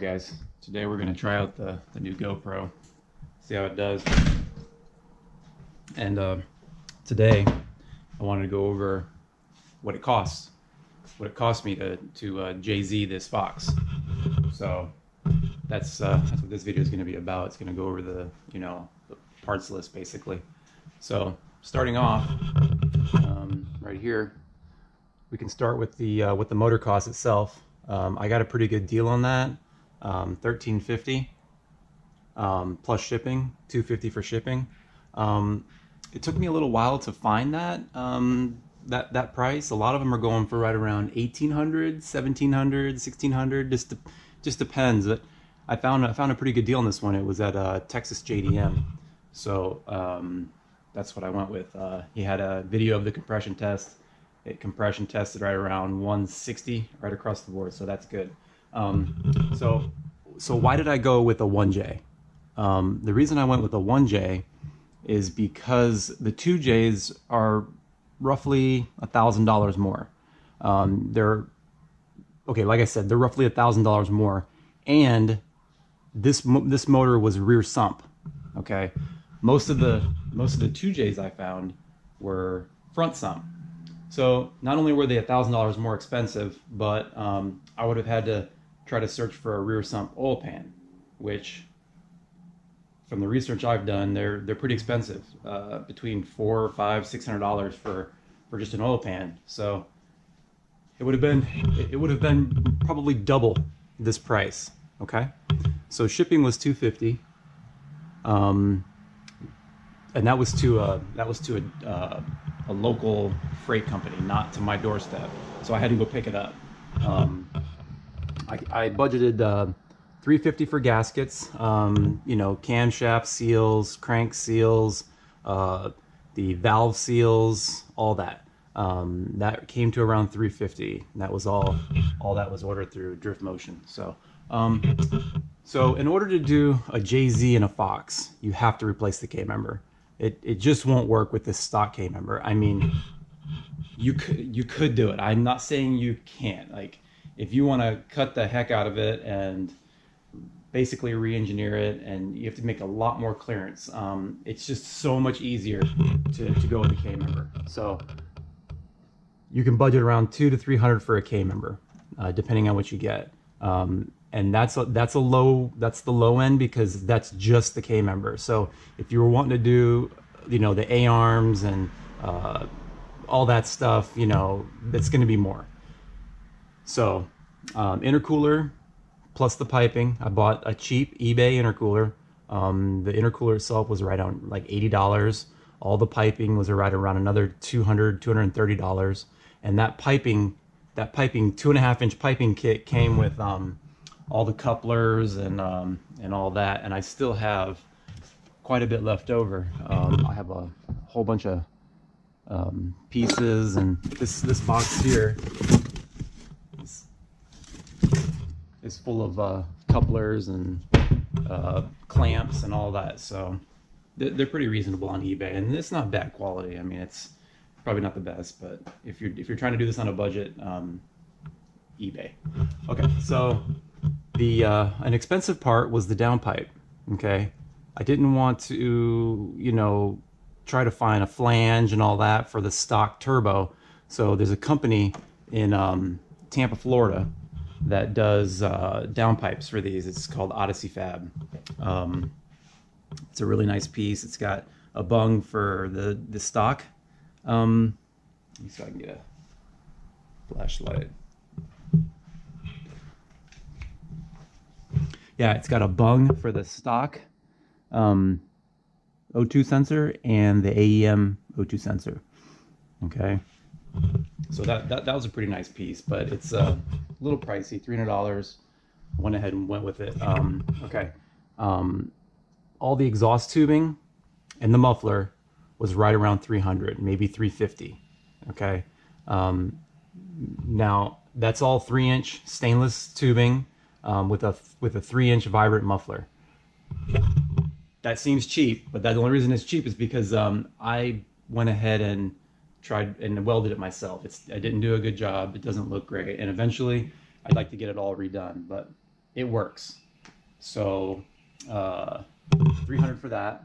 guys, today we're going to try out the new GoPro, see how it does. And today I wanted to go over what it costs, me to JZ this Fox. So that's what this video is going to be about. It's going to go over the the parts list basically. So starting off right here, we can start with the motor cost itself. I got a pretty good deal on that, $13.50 plus shipping, $2.50 for shipping. It took me a little while to find that that price. A lot of them are going for right around $1,800, $1,700, $1,600. Just depends. But I found a pretty good deal on this one. It was at Texas JDM, so that's what I went with. He had a video of the compression test. It compression tested right around 160 right across the board, so that's good. So why did I go with a 1J? The reason I went with a 1J is because the 2Js are roughly $1,000 more. They're okay, like I said, they're roughly $1,000 more, and this motor was rear sump. Okay, most of the 2Js I found were front sump. So not only were they $1,000 more expensive, but I would have had to try to search for a rear sump oil pan, which, from the research I've done, they're pretty expensive, between $400, $500, $600 for just an oil pan. So it would have been probably double this price. Okay, so shipping was $2.50, and that was to a local freight company, not to my doorstep. So I had to go pick it up. I budgeted $3.50 for gaskets, camshaft seals, crank seals, the valve seals, all that. That came to around $3.50. That was all that was ordered through Drift Motion. So in order to do a JZ and a Fox, you have to replace the K-member. It just won't work with this stock K-member. I mean, you could do it. I'm not saying you can't. Like, if you want to cut the heck out of it and basically re-engineer it, and you have to make a lot more clearance, it's just so much easier to go with the K-member. So you can budget around $200 to $300 for a K-member, depending on what you get. And that's the low end, because that's just the K-member. So if you were wanting to do, the A-arms and all that stuff, it's going to be more. So intercooler plus the piping. I bought a cheap eBay intercooler. The intercooler itself was right on like $80. All the piping was right around another $200, $230. And that piping 2.5-inch piping kit came with all the couplers and all that, and I still have quite a bit left over. I have a whole bunch of pieces, and this box here is full of couplers and clamps and all that. So they're pretty reasonable on eBay, and it's not bad quality. I mean, it's probably not the best, but if you're trying to do this on a budget, eBay. Okay, so an expensive part was the downpipe. Okay, I didn't want to try to find a flange and all that for the stock turbo. So there's a company in Tampa, Florida, that does downpipes for these. It's called Odyssey Fab. It's a really nice piece. It's got a bung for the stock. Let me see if I can get a flashlight. Yeah, it's got a bung for the stock O2 sensor and the AEM O2 sensor. Okay, so that was a pretty nice piece, but it's a little pricey, $300. I went ahead and went with it. Okay, all the exhaust tubing and the muffler was right around $300, maybe $350. Okay, now that's all 3-inch stainless tubing. With a 3-inch vibrant muffler. That seems cheap, but the only reason it's cheap is because I went ahead and tried and welded it myself. I didn't do a good job. It doesn't look great, and eventually I'd like to get it all redone. But it works. So 300 for that.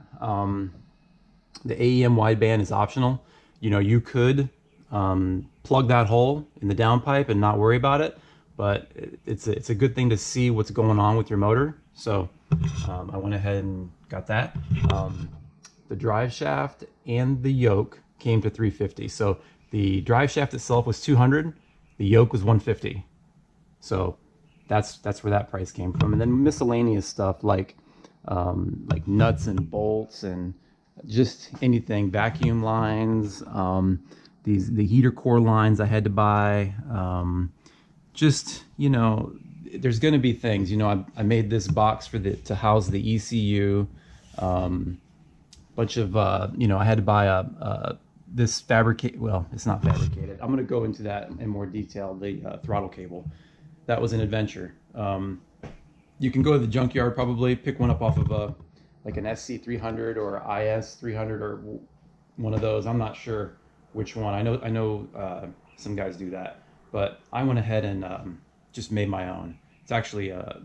The Aem Wideband is optional. You know, you could plug that hole in the downpipe and not worry about it, but it's a good thing to see what's going on with your motor. So I went ahead and got that. The drive shaft and the yoke came to 350. So the drive shaft itself was 200. The yoke was 150. So that's where that price came from. And then miscellaneous stuff like nuts and bolts and just anything, vacuum lines, the heater core lines I had to buy. Just, you know, there's going to be things. You know, I made this box to house the ECU. Bunch of you know, I had to buy this well, it's not fabricated. I'm going to go into that in more detail. The throttle cable, that was an adventure. You can go to the junkyard, probably pick one up off of like an SC300 or IS300 or one of those. I'm not sure which one. I know some guys do that, but I went ahead and just made my own. It's actually a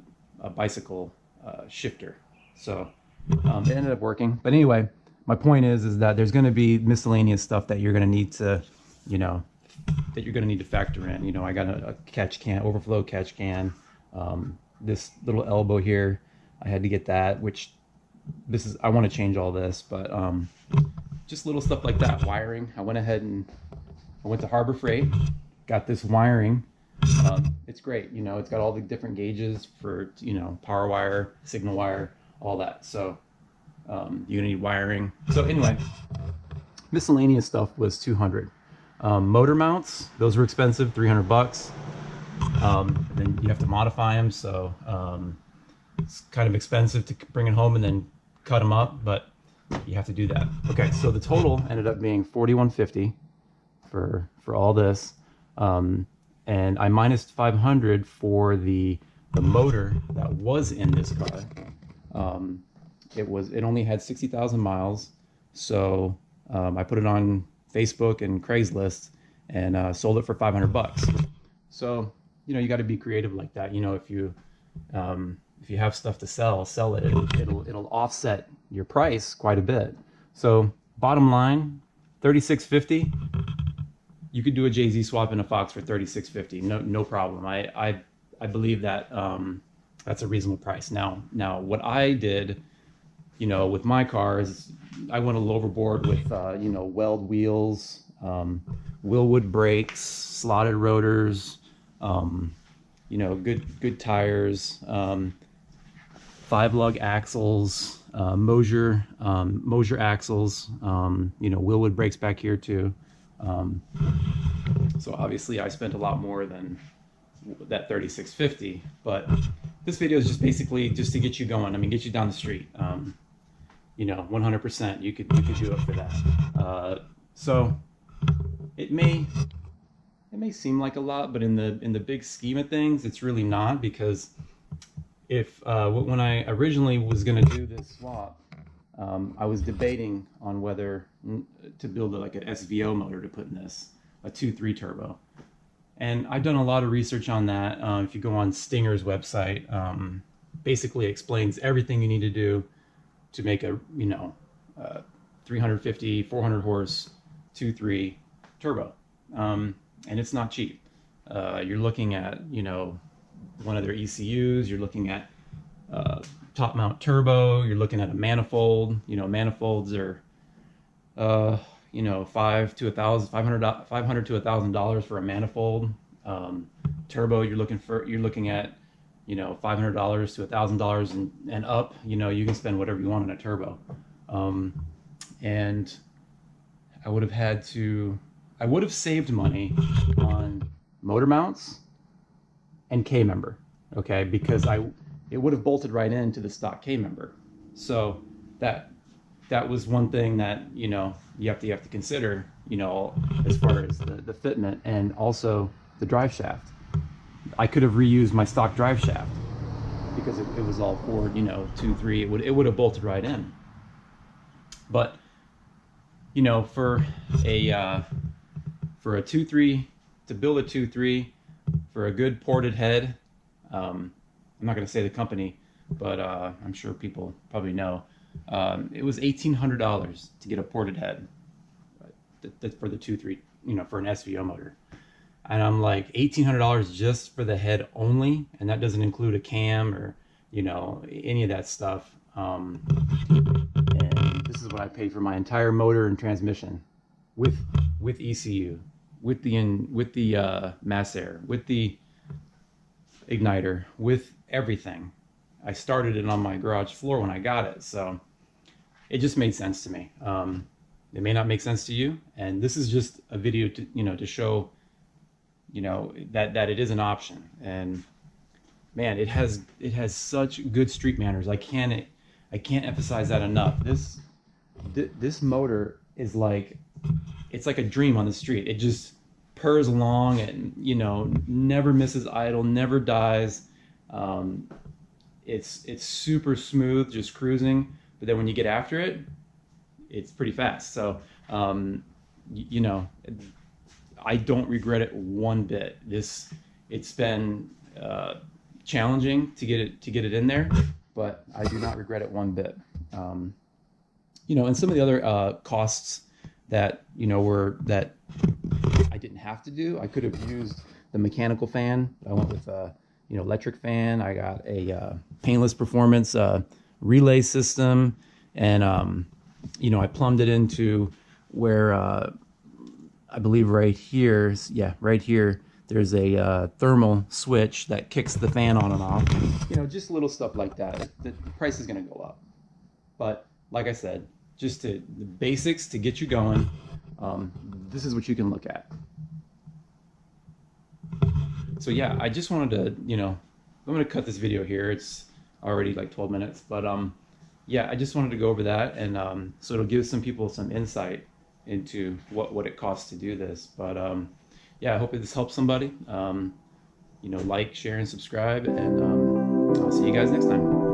bicycle shifter, so it ended up working. But anyway, my point is that there's going to be miscellaneous stuff that you're going to need to, you know, factor in. You know, I got a catch can, overflow catch can. This little elbow here, I had to get that, which I want to change all this, but just little stuff like that. Wiring, I went ahead and I went to Harbor Freight, got this wiring. It's great, you know, it's got all the different gauges for, you know, power wire, signal wire, all that. So you're gonna need wiring. So anyway, miscellaneous stuff was 200. Motor mounts, those were expensive, 300 bucks. Then you have to modify them, so it's kind of expensive to bring it home and then cut them up, but you have to do that. Okay, so the total ended up being $41.50 for all this, and I minus 500 for the motor that was in this car. It only had 60,000 miles, so I put it on Facebook and Craigslist and sold it for 500 bucks. So, you know, you got to be creative like that. You know, if you have stuff to sell it. It'll offset your price quite a bit. So bottom line, $36.50. You could do a JZ swap in a Fox for $36.50. No problem. I believe that that's a reasonable price. Now what I did, you know, with my car is I went a little overboard with you know, weld wheels, Willwood brakes, slotted rotors, you know, good tires, 5-lug axles, Mosier axles, you know, Willwood brakes back here too. So obviously I spent a lot more than that $36.50, but this video is just basically just to get you going. I mean, get you down the street. You know, 100% you could do it for that. So it may seem like a lot, but in the big scheme of things, it's really not, because when I originally was going to do this swap, I was debating on whether to build like an SVO motor to put in this, a 2.3 turbo. And I've done a lot of research on that. If you go on Stinger's website, basically explains everything you need to do to make a, you know, 350, 400 horse 2.3 turbo. And it's not cheap. You're looking at, you know, one of their ECUs, you're looking at top mount turbo, you're looking at a manifold. You know, manifolds are you know, $500 to $1,000 for a manifold. Turbo, you're looking at, you know, $500 to $1,000 and up. You know, you can spend whatever you want on a turbo. And I would have saved money on motor mounts and K-member, okay, because it would have bolted right into the stock K-member. So that was one thing that, you know, you have to consider, you know, as far as the fitment, and also the drive shaft. I could have reused my stock drive shaft because it was all Ford, you know, 2.3. It would have bolted right in. But, you know, for a 2.3, to build a 2.3 for a good ported head, I'm not going to say the company, but I'm sure people probably know. It was $1,800 to get a ported head. That's for the 2.3, for an SVO motor. And I'm like, $1,800 just for the head only, and that doesn't include a cam or any of that stuff. And this is what I paid for my entire motor and transmission, with ECU, with the mass air, with the igniter, with everything. I started it on my garage floor when I got it, so it just made sense to me. It may not make sense to you, and this is just a video to show that it is an option. And man, it has such good street manners. I can't emphasize that enough. This motor is like, it's like a dream on the street. It just purrs along and never misses idle, never dies. It's super smooth, just cruising. But then when you get after it, it's pretty fast. So I don't regret it one bit. It's been challenging to get it in there, but I do not regret it one bit. And some of the other costs that that I didn't have to do. I could have used the mechanical fan. I went with electric fan. I got a painless performance relay system, and I plumbed it into where I believe right here, there's a thermal switch that kicks the fan on and off. Just little stuff like that. The price is going to go up, but like I said, just the basics to get you going. This is what you can look at. So yeah, I just wanted to, I'm going to cut this video here. It's already like 12 minutes, but yeah, I just wanted to go over that, and so it'll give some people some insight into what it costs to do this. But yeah, I hope this helps somebody. Like, share, and subscribe, and I'll see you guys next time.